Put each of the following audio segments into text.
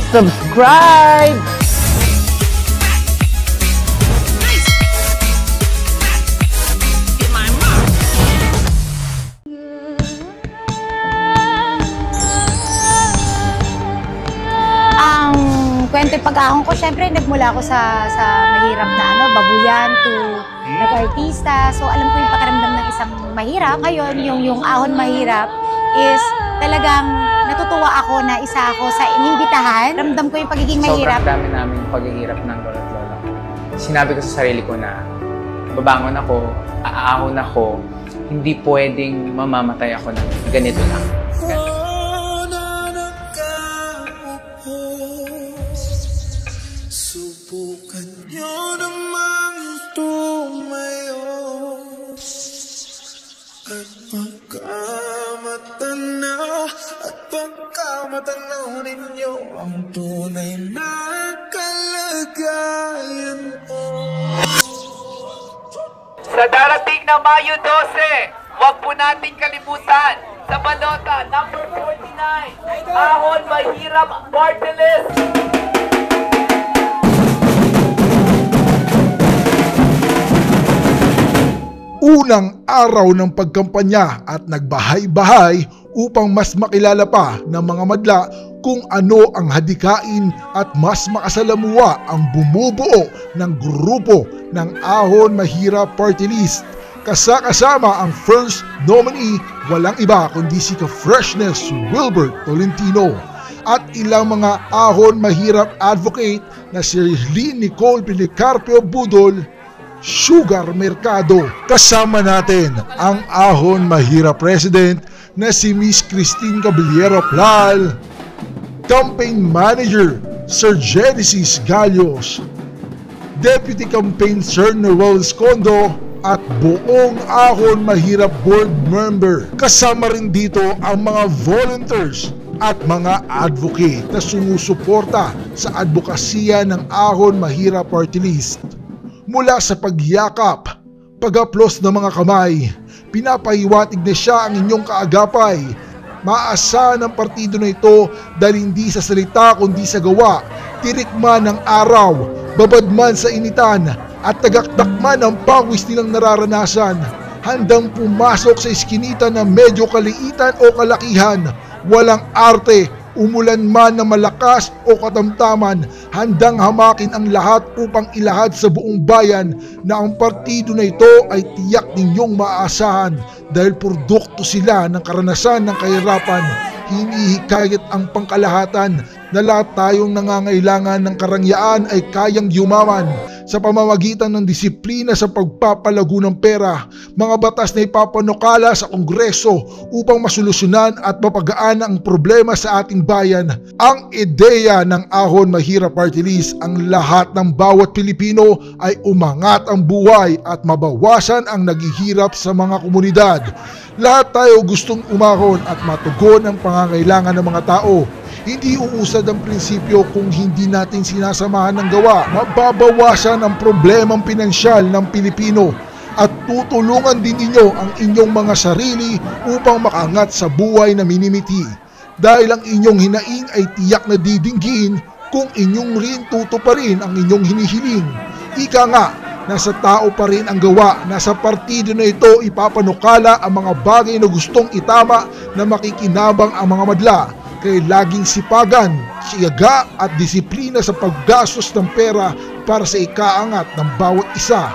subscribe! Kwento yung pag-ahon ko, syempre nagmula ako sa mahirap na babuyan to nag-artista. So alam ko yung pakiramdam ng isang mahirap. Ngayon, yung ahon mahirap is talagang natutuwa ako na isa ako sa inimbitahan. Ramdam ko yung pagiging mahirap. Sobrang dami namin paghihirap ng lolo't lola. Sinabi ko sa sarili ko na babangon ako, aahon ako, hindi pwedeng mamamatay ako ng ganito lang. Subukan nyo namang tumayo at pagkamatanaw ninyo ang tunay na kalagayan mo. Sa darating na Mayo 12, huwag po nating kalimutan sa balota number 49, Ahon Mahirap Party List. Unang araw ng pagkampanya at nagbahay-bahay upang mas makilala pa ng mga madla kung ano ang hadikain at mas makasalamuha ang bumubuo ng grupo ng Ahon Mahirap Party List. Kasama ang first nominee, walang iba kundi si Ka-Freshness Wilbert Tolentino at ilang mga Ahon Mahirap advocate na si Lynn Nicole Policarpio Budol, Sugar Mercado. Kasama natin ang Ahon Mahirap President na si Miss Christine Caballero Plal, Campaign Manager Sir Genesis Gallos, Deputy Campaign Sir Noel Escondo at buong Ahon Mahirap Board Member. Kasama rin dito ang mga volunteers at mga advocate na sumusuporta sa advokasya ng Ahon Mahirap Party List. Mula sa pagyakap, pag-aplos ng mga kamay, pinapahiwatig na siya ang inyong kaagapay. Maasahan ang partido na ito dahil hindi sa salita kundi sa gawa, tirik man ng araw, babad man sa initan, at tagaktak man ang pawis nilang nararanasan. Handang pumasok sa iskinita na medyo kaliitan o kalakihan, walang arte, umulan man na malakas o katamtaman, handang hamakin ang lahat upang ilahad sa buong bayan na ang partido na ito ay tiyak ninyong maaasahan dahil produkto sila ng karanasan ng kahirapan. Hinihikayat ang pangkalahatan na lahat tayong nangangailangan ng karangyaan ay kayang yumaman sa pamamagitan ng disiplina sa pagpapalago ng pera, mga batas na ipapanukala sa Kongreso upang masolusyonan at mapagaan ang problema sa ating bayan. Ang ideya ng Ahon Mahirap Party List, ang lahat ng bawat Pilipino ay umangat ang buhay at mabawasan ang naghihirap sa mga komunidad. Lahat tayo gustong umahon at matugon ang pangangailangan ng mga tao. Hindi uusad ang prinsipyo kung hindi natin sinasamahan ng gawa. Mababawasan ang problemang pinansyal ng Pilipino at tutulungan din ninyo ang inyong mga sarili upang makaangat sa buhay na minimiti. Dahil ang inyong hinaing ay tiyak na didinggin kung inyong rin tutuparin ang inyong hinihiling. Ika nga, nasa tao pa rin ang gawa. Nasa partido na ito ipapanukala ang mga bagay na gustong itama na makikinabang ang mga madla. Kaya laging sipagan, siyaga at disiplina sa paggastos ng pera para sa ikaangat ng bawat isa.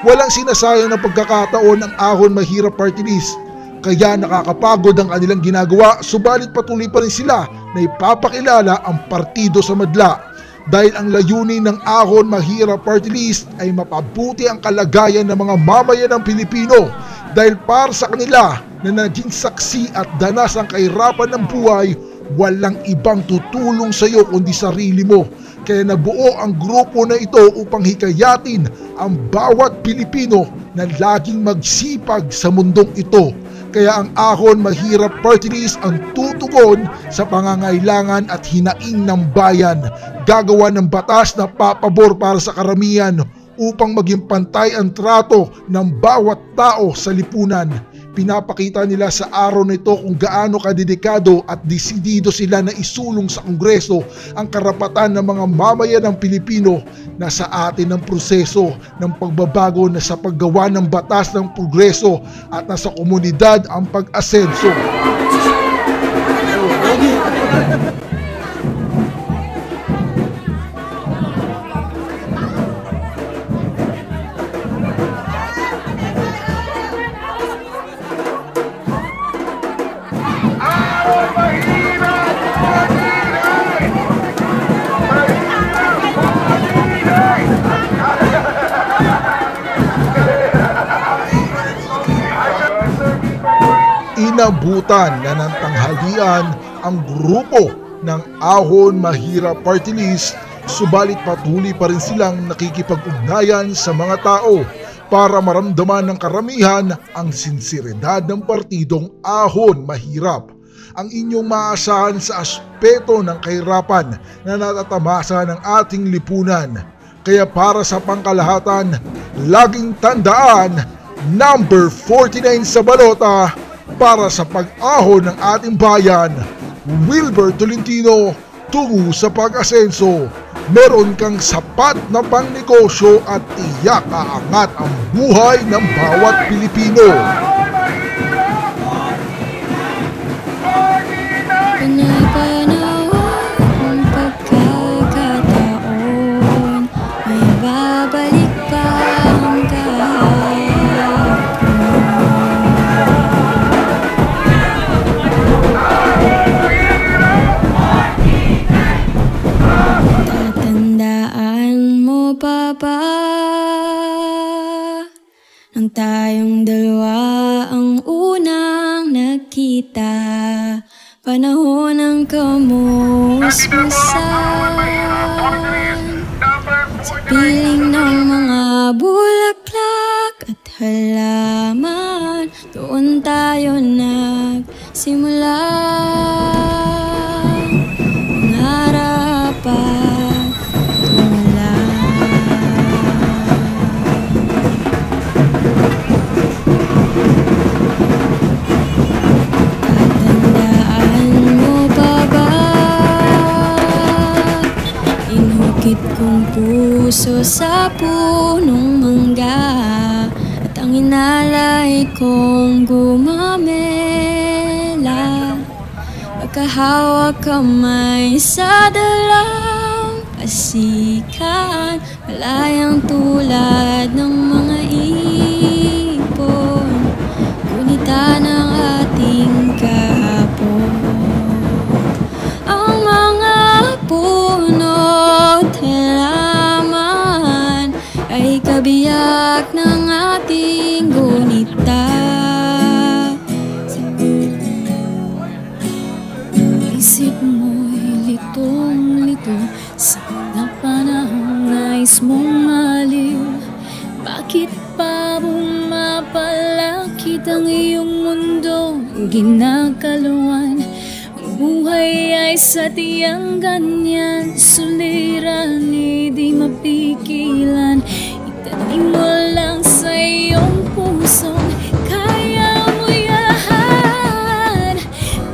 Walang sinasayang na pagkakataon ang Ahon Mahirap Party List. Kaya nakakapagod ang kanilang ginagawa, subalit patuloy pa rin sila na ipapakilala ang partido sa madla. Dahil ang layunin ng Ahon Mahirap Party List ay mapabuti ang kalagayan ng mga mamayan ng Pilipino. Dahil para sa kanila na naging saksi at danas ang kahirapan ng buhay, walang ibang tutulong sa iyo kundi sarili mo. Kaya nabuo ang grupo na ito upang hikayatin ang bawat Pilipino na laging magsipag sa mundong ito. Kaya ang Ahon Mahirap Party List ang tutugon sa pangangailangan at hinaing ng bayan. Gagawa ng batas na papabor para sa karamihan upang maging pantay ang trato ng bawat tao sa lipunan. Pinapakita nila sa araw nito kung gaano kadedikado at desidido sila na isulong sa Kongreso ang karapatan ng mga mamayan ng Pilipino na sa atin ang proseso ng pagbabago na sa paggawa ng batas ng progreso at nasa komunidad ang pag-asenso. Inabutan na ng tanghalian ang grupo ng Ahon Mahirap Party List, subalit patuloy pa rin silang nakikipag-ugnayan sa mga tao para maramdaman ng karamihan ang sinseridad ng partidong Ahon Mahirap. Ang inyong maasahan sa aspeto ng kahirapan na natatamasa ng ating lipunan. Kaya para sa pangkalahatan, laging tandaan, number 49 sa balota para sa pag-ahon ng ating bayan. Wilber Tolentino, tungo sa pag-asenso. Meron kang sapat na pangnegosyo at tiyak aangat ang buhay ng bawat Pilipino. Panay-panahon, pagkakataon, may babalik pa ang kahapon. Tatandaan mo pa ba nang tayong dalawa ang unang nagkita? Panahon ng kamusmusan sa piling ng mga bulaklak at halaman. Doon tayo nagsimula mangarap at tumulong. Inukit kong puso sa punong mangga at ang inalay kong gumamela. Pagkahawak kamay sa dalampasikan, malayang tulad ng mga ipon, gunita ng ating kahapon. Ang mga puno't halaman ay kabiyak ng ating gunita. Isip mo'y litong-lito sa mga panahong nais mong maliw. Bakit pa bumapalakit ang iyong mundo ginakaluan? Buhay ay sadyang ganyan, suliranin di mapigilan. Itanim mo lang sa iyong puso, kaya mo yan.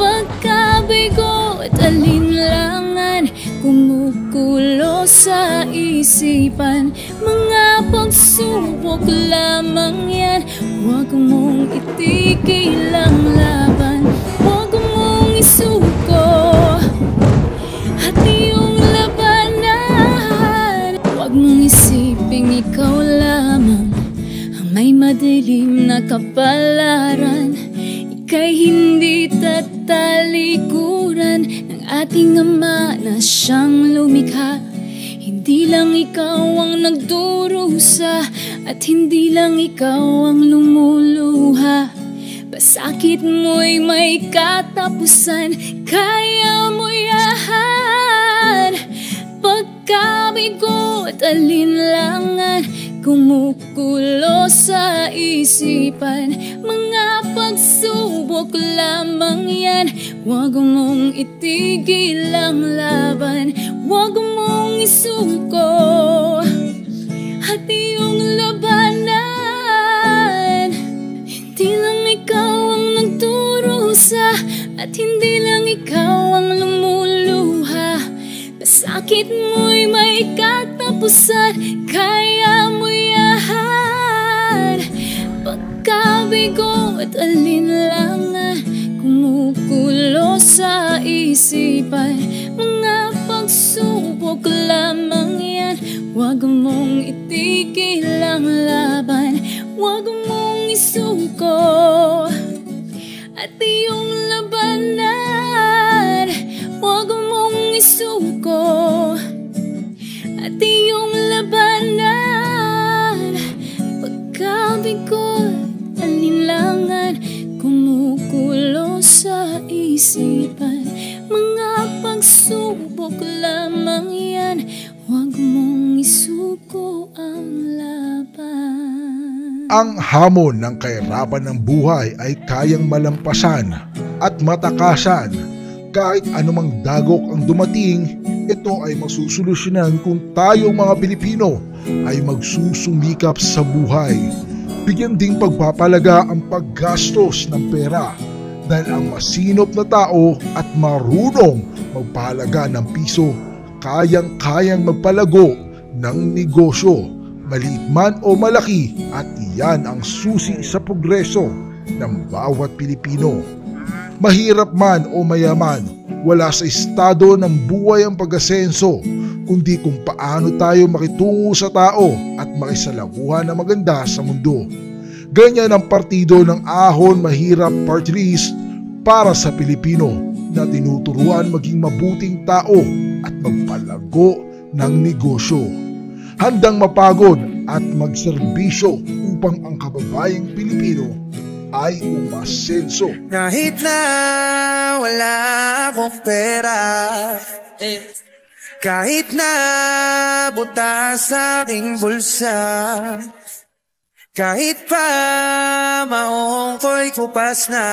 Pagkabigo at alinlangan, kumukulo sa isipan. Mga pagsubok lamang yan, huwag mong itigil ang laban. Huwag mong isuko at iyong labanan. Huwag mong isiping ikaw lamang ang may madilim na kapalaran. Ika'y hindi tatalikuran ng ating Ama na siyang lumikha. Hindi lang ikaw ang nagdurusa at hindi lang ikaw ang lumuluha. Basakit mo'y may katapusan, kaya mo yan. Pagkabigo at alinlangan, kumukulo sa isipan. Mga pagsubok lamang yan, huwag mong itigil ang laban. Huwag mong isuko at iyong labanan. Hindi lang ikaw At hindi lang ikaw ang lumuluha, sakit mo'y may katapusan. Kaya mo yan. Pagkabigo at alinlangan, kumukulo sa isipan. Mga pagsubok lamang yan, huwag mong itigil ang laban. Huwag mong isuko at iyong labanan. Huwag mong isuko at iyong labanan. Pagkabigo at alinlangan, kumukulo sa isipan. Mga pagsubok lamang yan, huwag mong isuko ang laban. Ang hamon ng kahirapan ng buhay ay kayang malampasan at matakasan. Kahit anumang dagok ang dumating, ito ay masusolusyonan kung tayong mga Pilipino ay magsusumikap sa buhay. Bigyan ding pagpapalaga ang paggastos ng pera, dahil ang masinop na tao at marunong magpahalaga ng piso, kayang-kayang magpalago ng negosyo, maliit man o malaki, at iyan ang susi sa progreso ng bawat Pilipino. Mahirap man o mayaman, wala sa estado ng buhay ang pag-asenso, kundi kung paano tayo makitungo sa tao at makisalamuha na maganda sa mundo. Ganyan ang partido ng Ahon Mahirap Party List para sa Pilipino, na tinuturuan maging mabuting tao at magpalago ng negosyo. Handang mapagod at magserbisyo upang ang kababayang Pilipino ay umasenso. Kahit na wala akong pera, kahit na butas sa aking bulsa, kahit pa maong ko'y kupas na,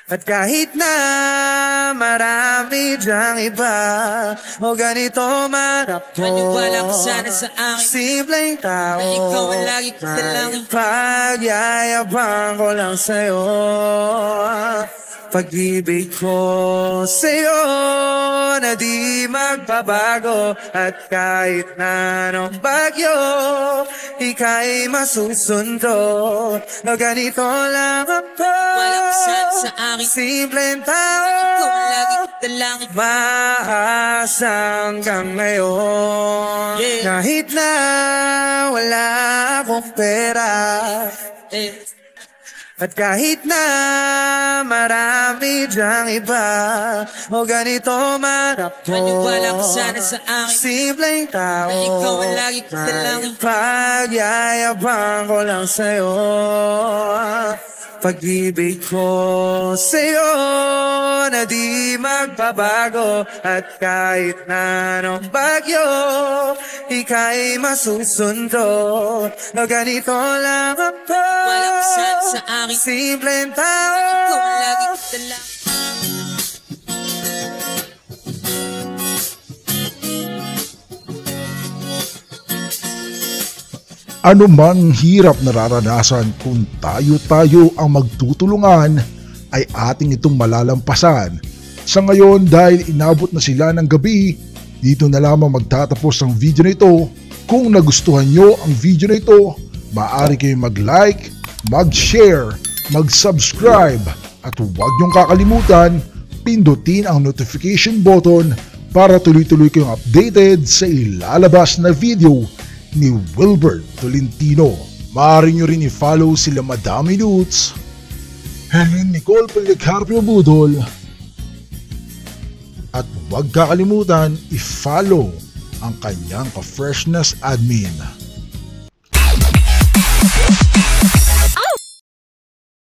at kahit na marami dyang iba, o ganito man ako, maniwala ko sana sa akin, simpleng tao, na ikaw ang lagi ko dalangin. Pagyayabang ko lang sa'yo, pag-ibig ko sa'yo na di magbabago. At kahit na anong bagyo, ika'y masusundo, na ganito lang ako, Wala ko sana sa akin, simpleng tao, na ikaw ang lagi ko dalangin. maasa hanggang ngayon. Kahit na wala akong pera, at kahit na marami dyang iba, o ganito man ako, maniwala ko sana sa akin, simpleng tao, na ikaw ang lagi ko dalangin. pagyayabang ko lang sa'yo, pag-ibig ko sa'yo na di magbabago. At kahit na anong bagyo, ika'y masusundo, na ganito lang ako, Wala ko sana sa akin, simpleng tao, na ikaw ang lagi ko dalangin. Ano mang hirap nararanasan, kung tayo-tayo ang magtutulungan, ay ating itong malalampasan. Sa ngayon, dahil inabot na sila ng gabi, dito na lamang magtatapos ang video na ito. Kung nagustuhan nyo ang video na ito, maaari kayong mag-like, mag-share, mag-subscribe, at huwag nyong kakalimutan, pindutin ang notification button para tuloy-tuloy kayong updated sa ilalabas na video ni Wilbert Tolentino. Maaari nyo rin i-follow sila Madami Nudes, Helen Nicole Policarpio Budol, at huwag kakalimutan i-follow ang kanyang ka-freshness admin.